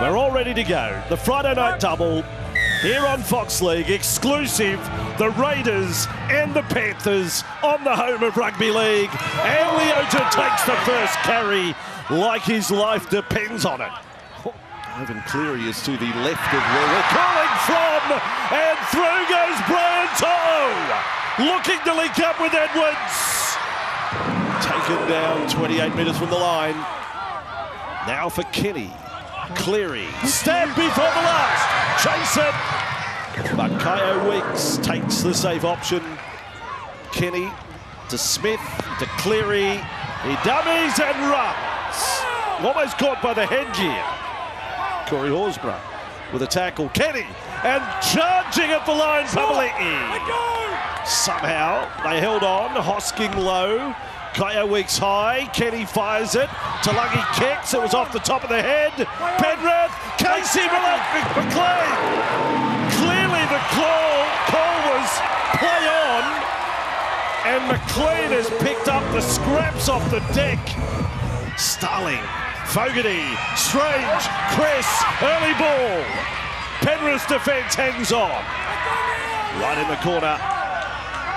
We're all ready to go. The Friday night double here on Fox League, exclusive. The Raiders and the Panthers on the home of Rugby League. And Leota takes the first carry like his life depends on it. Ivan Cleary is to the left of where we're calling from. And through goes Brian To'o. Looking to link up with Edwards. Taken down 28 metres from the line. Now for Kenny. Cleary, stab before the last, chase it, but Kyo Weeks takes the safe option. Kenny to Smith, to Cleary, he dummies and runs. Almost caught by the headgear. Corey Horsburgh with a tackle, Kenny, and charging at the line, Pamaleki. Somehow they held on, Hosking low. Kyo Weeks high, Kenny fires it, Talangi kicks, it was off the top of the head, Penrith, Casey McLean. Clearly the call was play on, and McLean has picked up the scraps off the deck. Starling, Fogarty, Strange, Chris, early ball. Penrith's defence hangs on. Right in the corner,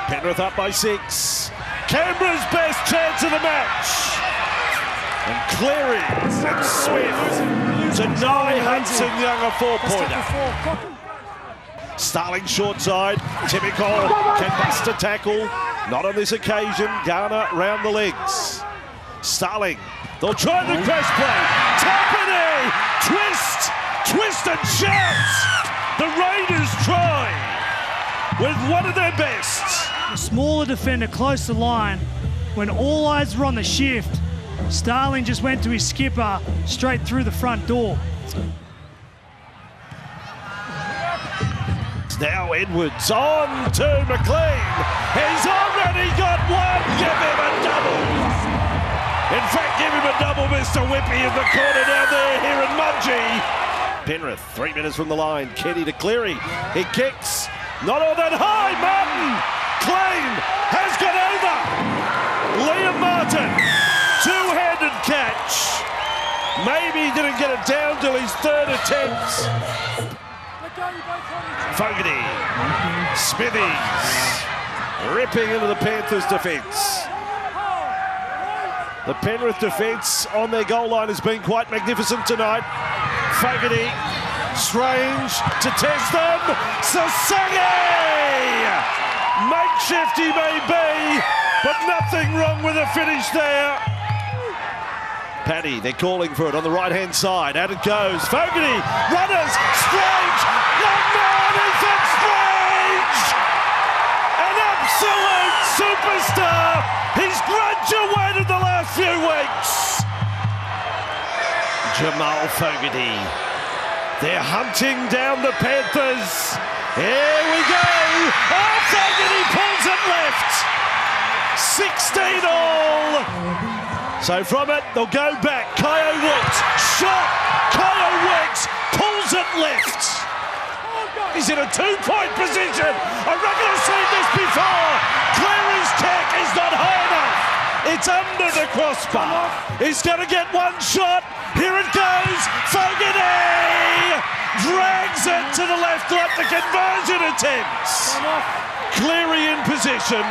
Penrith up by 6. Canberra's best chance of the match. And Cleary and Smith to deny Hudson Young a 4-pointer. Starling short side. Timicol can bust a tackle. Not on this occasion. Garner round the legs. Starling. They'll try the crash play. Tapine! Twist and shout. The Raiders try with one of their best. A smaller defender close to line. When all eyes were on the shift, Starling just went to his skipper straight through the front door. Now Edwards on to McLean. He's already got one. Give him a double. In fact, give him a double, Mr. Whippy, in the corner down there here in Mudgee. Penrith, 3 minutes from the line. Kenny to Cleary. He kicks. Not all that high. Martin. Claim has got over. Liam Martin, two-handed catch. Maybe he didn't get it down till his third attempt. Fogarty, Smithies, ripping into the Panthers' defence. The Penrith defence on their goal line has been quite magnificent tonight. Fogarty, Strange to test them. Sasangi! Makeshift he may be, but nothing wrong with the finish there. Paddy, they're calling for it on the right-hand side. Out it goes. Fogarty, runners, Strange, young man, is it Strange? An absolute superstar. He's graduated the last few weeks. Jamal Fogarty. They're hunting down the Panthers. Here we go. Oh, Fogarty pulls it left. 16 all. So from it, they'll go back. Kyo Weeks, shot. Kyo Weeks pulls it left. He's in a 2-point position. I reckon I've seen this before. Cleary's tech is not high enough. It's under the crossbar. He's going to get one shot. Here it goes. Fogarty drags it to the left to up the conversion attempts. Cleary in position.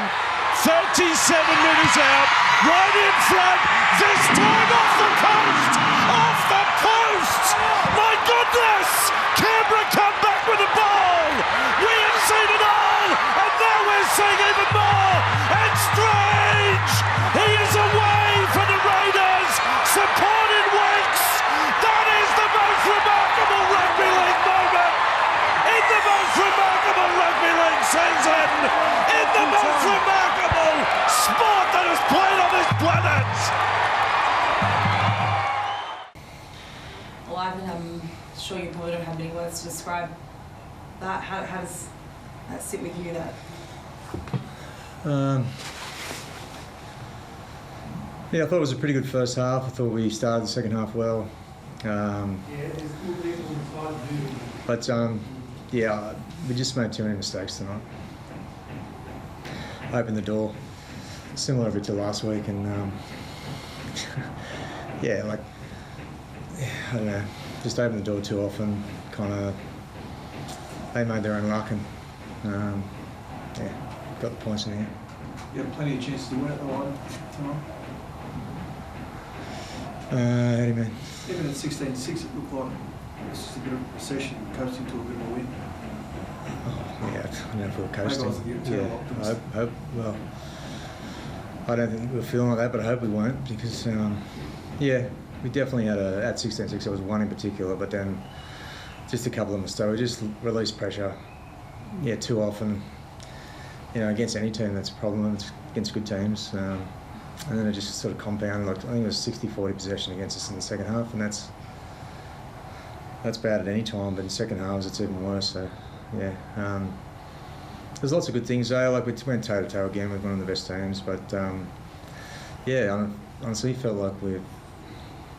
37 metres out. Right in front. This time off the post. Off the post. My goodness. Canberra come back with the ball. We have seen it all. And now we're seeing even more. And Strange. He is away for the Raiders. Supported Weeks. That is the most remarkable Rugby League moment. In the most remarkable Rugby League season. In the most remarkable sport that is played on this planet. Well, I'm sure you probably don't have any words to describe that. How does that sit with you? Yeah, I thought it was a pretty good first half. I thought we started the second half well. Yeah, we just made too many mistakes tonight. Opened the door, similar a bit to last week, and I don't know. just opened the door too often. Kind of, they made their own luck and got the points in the end. You had plenty of chances to win at the line tonight. How do you mean? Even at 16-6, it looked like it's just a bit of a recession coasting to a bit of a win. Oh, yeah, I don't know if we were coasting. Yeah, I hope. Well, I don't think we were feeling like that, but I hope we weren't because, we definitely had at 16-6. There was one in particular, but then just a couple of mistakes. We just released pressure. Yeah, too often. Against any team, that's a problem. It's against good teams. And then it just sort of compounded. Like, I think it was 60-40 possession against us in the second half, and that's bad at any time. But in second halves, it's even worse. So, yeah. There's lots of good things though. Like, we went toe to toe again with one of the best teams, but I honestly felt like we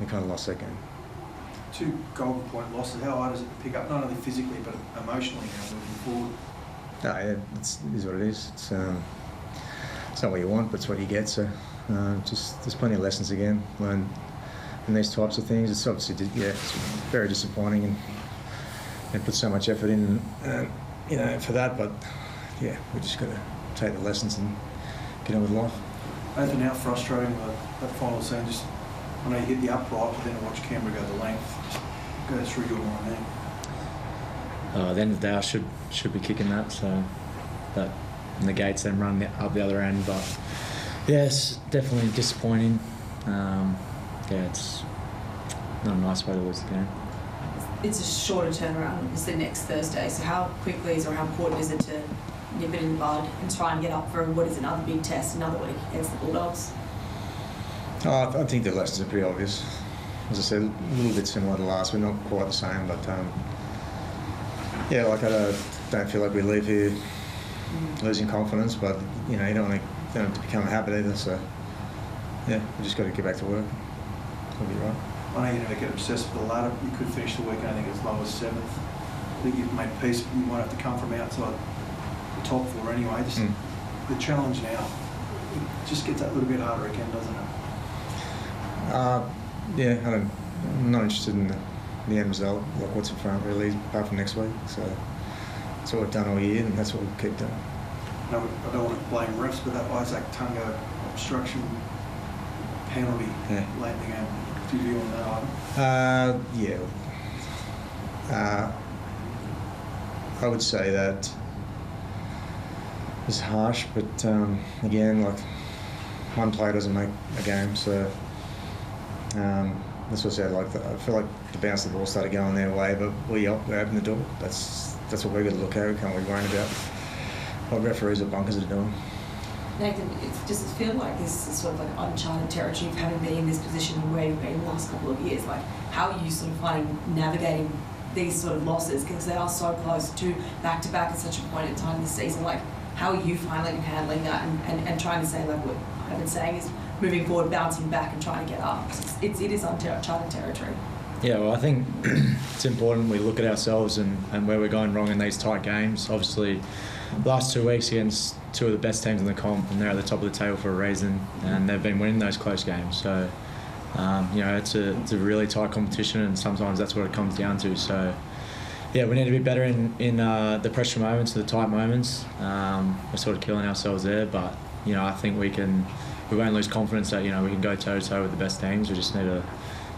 kind of lost that game. 2 golden point losses. How hard is it to pick up, not only physically but emotionally now moving forward? It is what it is. It's not what you want, but it's what you get. So there's plenty of lessons again learned in these types of things. It's obviously it's very disappointing and put so much effort in, for that. But yeah, we just got to take the lessons and get on with life. Nathan, how frustrating that final scene. Just I know you hit the upright, but then I watched Canberra go the length. Just go through your mind there. At the end of the day, I should be kicking that, so that negates them running up the other end. But yeah, it's definitely disappointing. It's not a nice way to lose the game. It's a shorter turnaround. It's the next Thursday. So how quickly or how important is it to nip it in the bud and try and get up for what is another big test another week against the Bulldogs? I think the lessons are pretty obvious. As I said, a little bit similar to last. We're not quite the same, but I don't feel like we leave here losing confidence, but you don't want to become a habit either. So we just got to get back to work. We'll be right. I know you never get obsessed with the ladder. You could finish the weekend, I think, as low as 7th. I think you've made peace. You might have to come from outside the top 4 anyway. Just the challenge now, it just gets that little bit harder again, doesn't it? I'm not interested in the end result, like what's in front really, apart from next week. So that's what we've done all year, and that's what we'll keep doing. No, I don't want to blame refs, but that Isaac Tungo obstruction penalty late in the game. Do you view on that item? I would say that it's harsh, but again, like one player doesn't make a game, so that's what I said. Like I feel like the bounce of the ball started going their way, but we opened the door. That's what we've got to look at. We can't be worrying about what referees or bunkers are doing. Nathan, does it feel like this is sort of like uncharted territory of having been in this position where you've been the last couple of years? Like, how are you sort of finding navigating these sort of losses, because they are so close to back-to-back at such a point in time this season? Like, how are you finally handling that and trying to say, like what I've been saying is moving forward, bouncing back and trying to get up? It is uncharted territory. Yeah, well, I think it's important we look at ourselves and where we're going wrong in these tight games. Obviously, the last 2 weeks against 2 of the best teams in the comp, and they're at the top of the table for a reason, and they've been winning those close games. So, it's a really tight competition, and sometimes that's what it comes down to. So, yeah, we need to be better in the pressure moments, the tight moments. We're sort of killing ourselves there, but I think we won't lose confidence that we can go toe to toe with the best teams. We just need to.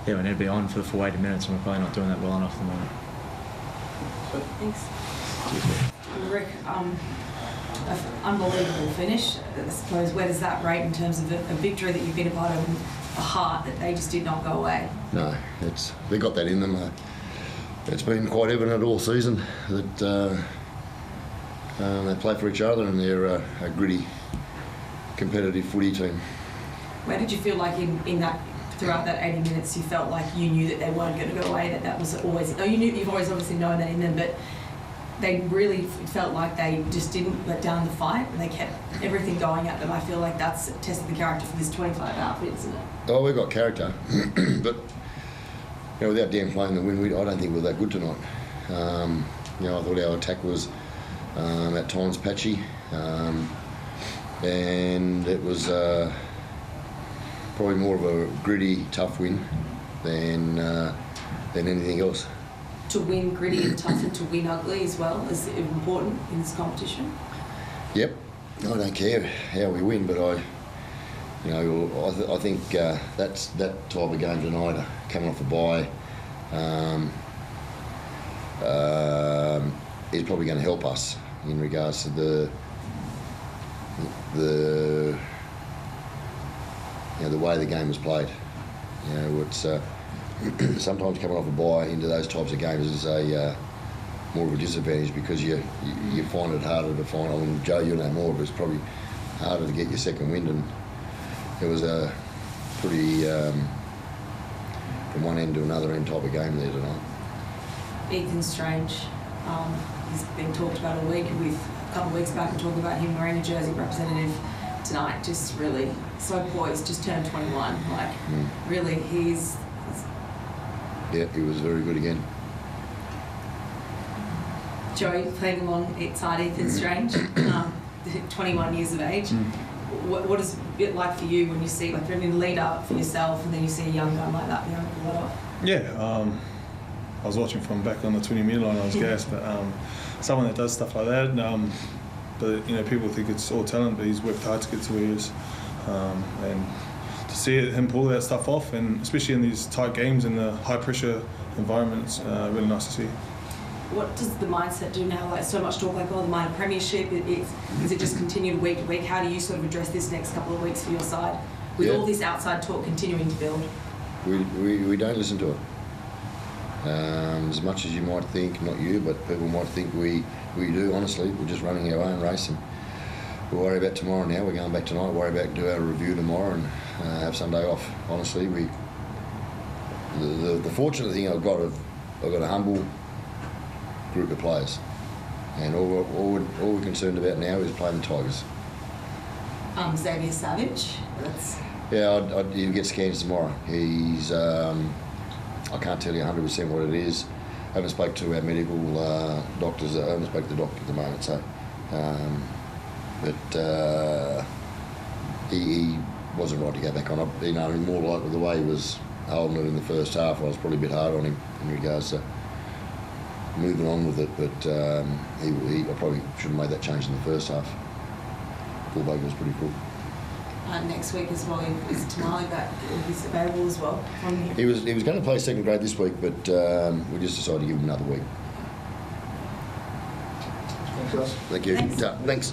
Yeah, we need to be on for the full 80 minutes, and we're probably not doing that well enough at the moment. Thanks. Rick, unbelievable finish. I suppose, where does that rate in terms of a victory that you've been a part of, and a heart that they just did not go away? No, they got that in them. It's been quite evident all season that they play for each other, and they're a gritty, competitive footy team. Where did you feel like in that, throughout that 80 minutes, you felt like you knew that they weren't going to go away, that was always... you've always obviously known that in them, but they really felt like they just didn't let down the fight, and they kept everything going at them. I feel like that's tested the character for this 25 outfit, isn't it? Oh, we've got character, but without Dan playing the win, I don't think we're that good tonight. I thought our attack was at times patchy, and it was probably more of a gritty, tough win than than anything else. To win gritty and tough and to win ugly as well is important in this competition? Yep. I don't care how we win, but I think that's that type of game tonight, coming off a bye, is probably going to help us in regards to the way the game was played. It's sometimes coming off a bye into those types of games is more of a disadvantage because you find it harder to find. I mean, Joe, you know more, but it's probably harder to get your second wind, and it was a pretty from one end to another end type of game there tonight. Ethan Strange, he's been talked about all week. With a couple of weeks back, and talking about him wearing a jersey representative tonight. Just really so poised. Just turned 21. Really, he's. Yeah, he was very good again. Joey playing alongside Ethan Strange, 21 years of age. What is it like for you when you see, like, in lead up for yourself, and then you see a young gun like that, what off? Yeah, I was watching from back on the 20-metre line. I was gassed, but someone that does stuff like that. But people think it's all talent, but he's worked hard to get to where he is, and to see him pull that stuff off, and especially in these tight games in the high pressure environments, really nice to see. What does the mindset do now? Like, so much talk like, the minor premiership, is it just continued week to week? How do you sort of address this next couple of weeks for your side with all this outside talk continuing to build? We don't listen to it. As much as you might think, not you, but people might think we do, honestly. We're just running our own race, and we'll worry about tomorrow now. We're going back tonight, worry about do our review tomorrow, and have Sunday off. Honestly, the fortunate thing I've got a humble group of players, and all we're concerned about now is playing the Tigers. Xavier Savage. He'll get scans tomorrow. He's I can't tell you 100% what it is. I haven't spoke to our medical doctors. I haven't spoke to the doctor at the moment. So, but he wasn't right to go back on. More like the way he was holding it in the first half. I was probably a bit hard on him in regards to moving on with it. But I probably should have made that change in the first half. Fullback was pretty cool. Next week as well, is Tamale back? He's available as well. He was going to play second grade this week, but we just decided to give him another week. Thanks, guys. Thank you. Thanks. Thanks.